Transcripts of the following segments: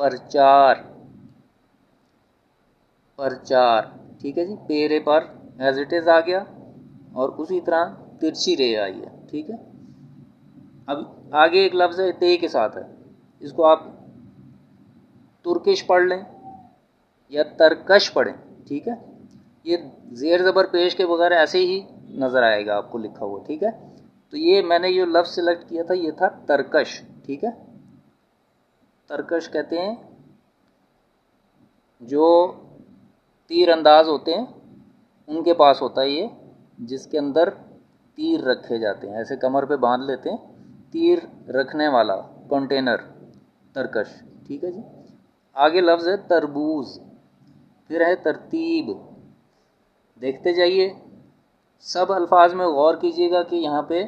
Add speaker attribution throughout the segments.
Speaker 1: پرچار، پرچار، ٹھیک ہے جی، پیرے پر ایز اٹ از آ گیا، اور اسی طرح ترچھی رے آئی ہے، ٹھیک ہے۔ اب آگے ایک لفظ ہے تے کے ساتھ ہے، اس کو آپ ترکش پڑھ لیں یا ترکش پڑھیں، ٹھیک ہے۔ یہ زیر زبر پیش کے بغیر ایسے ہی نظر آئے گا آپ کو لکھا ہوا، ٹھیک ہے۔ تو یہ میں نے جو لفظ سلیکٹ کیا تھا یہ تھا ترکش، ٹھیک ہے۔ ترکش کہتے ہیں جو تیر انداز ہوتے ہیں ان کے پاس ہوتا ہے یہ، جس کے اندر تیر رکھے جاتے ہیں، ایسے کمر پہ باندھ لیتے ہیں، تیر رکھنے والا کنٹینر، ترکش، ٹھیک ہے جی۔ آگے لفظ ہے تربوز، پھر ہے ترتیب۔ دیکھتے جائیے، سب الفاظ میں غور کیجیے گا کہ یہاں پہ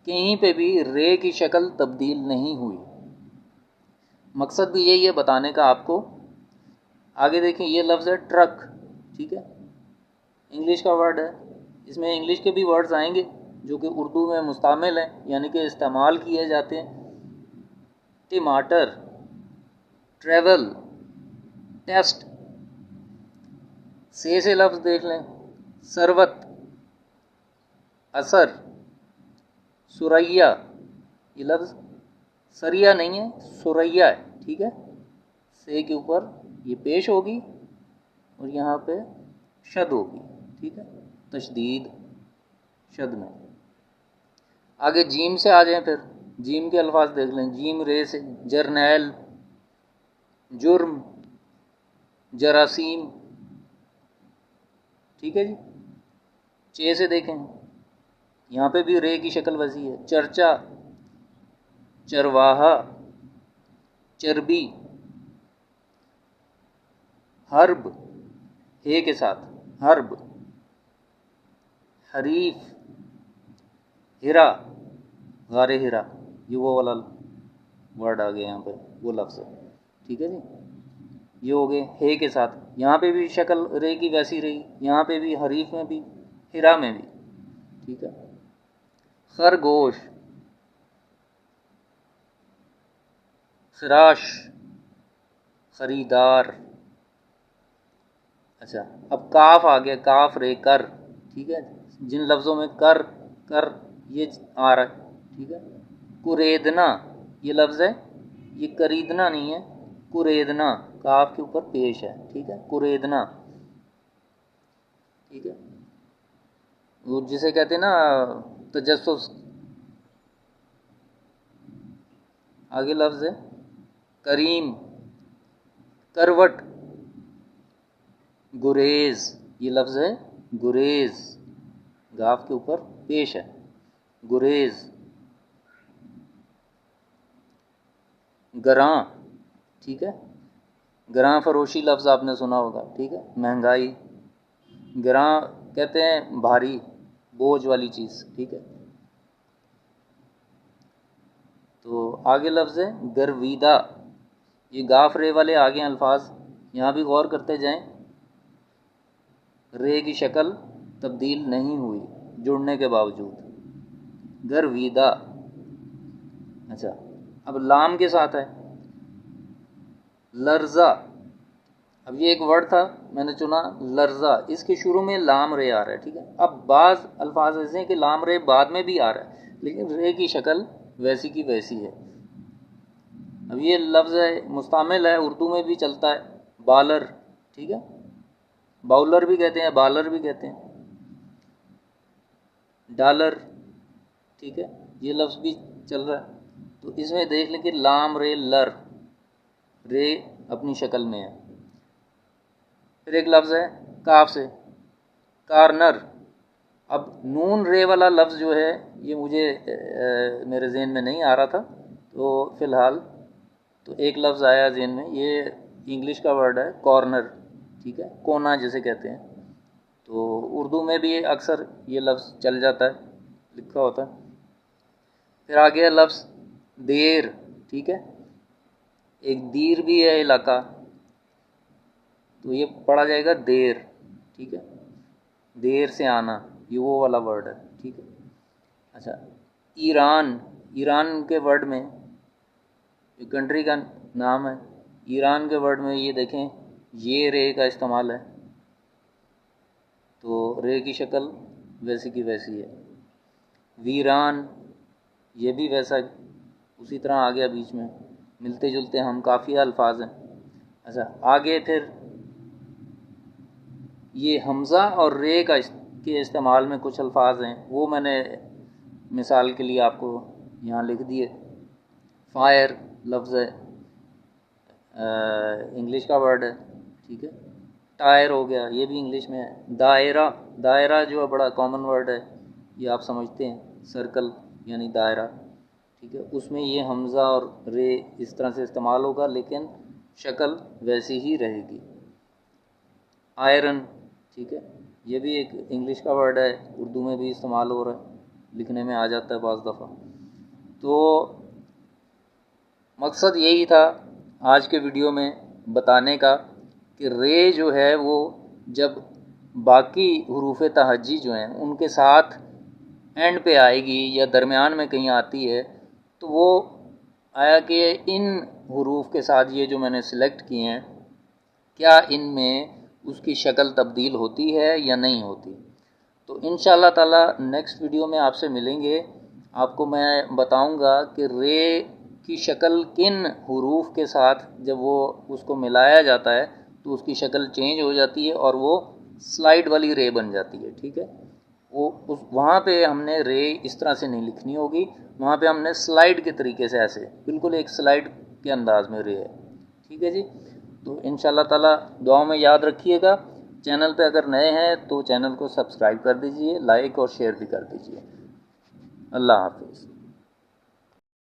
Speaker 1: کہیں پہ بھی رے کی شکل تبدیل نہیں ہوئی، مقصد بھی یہی ہے بتانے کا آپ کو۔ آگے دیکھیں، یہ لفظ ہے ٹرک، ٹھیک ہے، انگلش کا ورڈ ہے، اس میں انگلش کے بھی ورڈز آئیں گے جو کہ اردو میں مستعمل ہیں، یعنی کہ استعمال کیے جاتے ہیں۔ ٹماٹر، ٹریول، ٹیسٹ۔ سے لفظ دیکھ لیں، ثروت، اثر، سریا، یہ لفظ سریا نہیں ہے، سریا ہے، ٹھیک ہے، سے کے اوپر یہ پیش ہوگی اور یہاں پہ شد ہوگی، ٹھیک ہے، تشدید شد میں۔ آگے جیم سے آ جائیں، پھر جیم کے الفاظ دیکھ لیں، جیم رے سے جرنیل، جرم، جراثیم، ٹھیک ہے جی۔ چے سے دیکھیں، یہاں پہ بھی رے کی شکل ویسی ہے، چرچا، چرواہا، چربی، حرب، ہے کے ساتھ، حرب، حریف، ہرا، غار ہرا، یہ وہ والا ورڈ آ گیا یہاں پہ، وہ لفظ ہے، ٹھیک ہے جی۔ یہ ہو گئے ہے کے ساتھ، یہاں پہ بھی شکل رے کی ویسی رہی، یہاں پہ بھی، حریف میں بھی، ہرا میں بھی، ٹھیک ہے۔ خرگوش، خراش، خریدار۔ اچھا، اب کاف آ گیا، کاف رے کر، ٹھیک ہے، جن لفظوں میں کر کر یہ آ رہا ہے، ٹھیک ہے۔ کریدنا، یہ لفظ ہے، یہ کریدنا نہیں ہے، کریدنا، کاف کے اوپر پیش ہے، ٹھیک ہے، کریدنا، ٹھیک ہے، وہ جسے کہتے ہیں نا تجسس۔ آگے لفظ ہے کریم، کروٹ، گریز، یہ لفظ ہے گریز، گاف کے اوپر پیش ہے، گریز۔ گراں، ٹھیک ہے، گراں فروشی لفظ آپ نے سنا ہوگا، ٹھیک ہے، مہنگائی۔ گراں کہتے ہیں بھاری، بوجھ والی چیز، ٹھیک ہے۔ تو آگے لفظ ہے گرویدہ، یہ گاف رے والے آگے الفاظ، یہاں بھی غور کرتے جائیں، رے کی شکل تبدیل نہیں ہوئی جڑنے کے باوجود، گرویدہ۔ اچھا، اب لام کے ساتھ ہے، لرزہ۔ اب یہ ایک ورڈ تھا میں نے چنا، لرزہ، اس کے شروع میں لام رے آ رہا ہے، ٹھیک ہے۔ اب بعض الفاظ ایسے ہیں کہ لام رے بعد میں بھی آ رہا ہے، لیکن رے کی شکل ویسی کی ویسی ہے۔ اب یہ لفظ ہے مستعمل ہے، اردو میں بھی چلتا ہے، بالر، ٹھیک ہے، باؤلر بھی کہتے ہیں، بالر بھی کہتے ہیں، ڈالر، ٹھیک ہے، یہ لفظ بھی چل رہا ہے۔ تو اس میں دیکھ لیں کہ لام رے لر، رے اپنی شکل میں ہے۔ پھر ایک لفظ ہے کاف سے، کارنر۔ اب نون رے والا لفظ جو ہے یہ مجھے میرے ذہن میں نہیں آ رہا تھا، تو فی الحال تو ایک لفظ آیا ذہن میں، یہ انگلش کا ورڈ ہے کارنر، ٹھیک ہے، کونا جسے کہتے ہیں، تو اردو میں بھی اکثر یہ لفظ چل جاتا ہے، لکھا ہوتا ہے۔ پھر آ گیا لفظ دیر، ٹھیک ہے، ایک دیر بھی ہے علاقہ، تو یہ پڑھا جائے گا دیر، ٹھیک ہے، دیر سے آنا، یہ وہ والا ورڈ ہے، ٹھیک ہے۔ اچھا، ایران، ایران کے ورڈ میں یہ کنٹری کا نام ہے، ایران کے ورڈ میں یہ دیکھیں یہ رے کا استعمال ہے، تو رے کی شکل ویسی کی ویسی ہے۔ ویران یہ بھی ویسا اسی طرح آ گیا، بیچ میں ملتے جلتے ہم کافی الفاظ ہیں۔ اچھا آگے پھر یہ حمزہ اور رے کا کے استعمال میں کچھ الفاظ ہیں، وہ میں نے مثال کے لیے آپ کو یہاں لکھ دیے۔ فائر لفظ ہے، انگلش کا ورڈ ہے، ٹھیک ہے۔ ٹائر ہو گیا، یہ بھی انگلش میں ہے۔ دائرہ، دائرہ جو ہے بڑا کامن ورڈ ہے، یہ آپ سمجھتے ہیں، سرکل یعنی دائرہ، ٹھیک ہے۔ اس میں یہ حمزہ اور رے اس طرح سے استعمال ہوگا، لیکن شکل ویسی ہی رہے گی۔ آئرن، ٹھیک ہے، یہ بھی ایک انگلش کا ورڈ ہے، اردو میں بھی استعمال ہو رہا ہے، لکھنے میں آ جاتا ہے بعض دفعہ۔ تو مقصد یہی تھا آج کے ویڈیو میں بتانے کا کہ رے جو ہے وہ جب باقی حروف تہجی جو ہیں ان کے ساتھ اینڈ پہ آئے گی یا درمیان میں کہیں آتی ہے، تو وہ آیا کہ ان حروف کے ساتھ یہ جو میں نے سلیکٹ کیے ہیں، کیا ان میں اس کی شکل تبدیل ہوتی ہے یا نہیں ہوتی۔ تو انشاءاللہ تعالی نیکسٹ ویڈیو میں آپ سے ملیں گے، آپ کو میں بتاؤں گا کہ رے کی شکل کن حروف کے ساتھ جب وہ اس کو ملایا جاتا ہے تو اس کی شکل چینج ہو جاتی ہے اور وہ سلائڈ والی رے بن جاتی ہے، ٹھیک ہے۔ وہاں پہ ہم نے رے اس طرح سے نہیں لکھنی ہوگی، وہاں پہ ہم نے سلائڈ کے طریقے سے ایسے بالکل ایک سلائڈ کے انداز میں رے ہے، ٹھیک ہے جی۔ تو انشاءاللہ تعالی دعاؤں میں یاد رکھیے گا۔ چینل پہ اگر نئے ہیں تو چینل کو سبسکرائب کر دیجئے، لائک اور شیئر بھی کر دیجئے۔ اللہ حافظ۔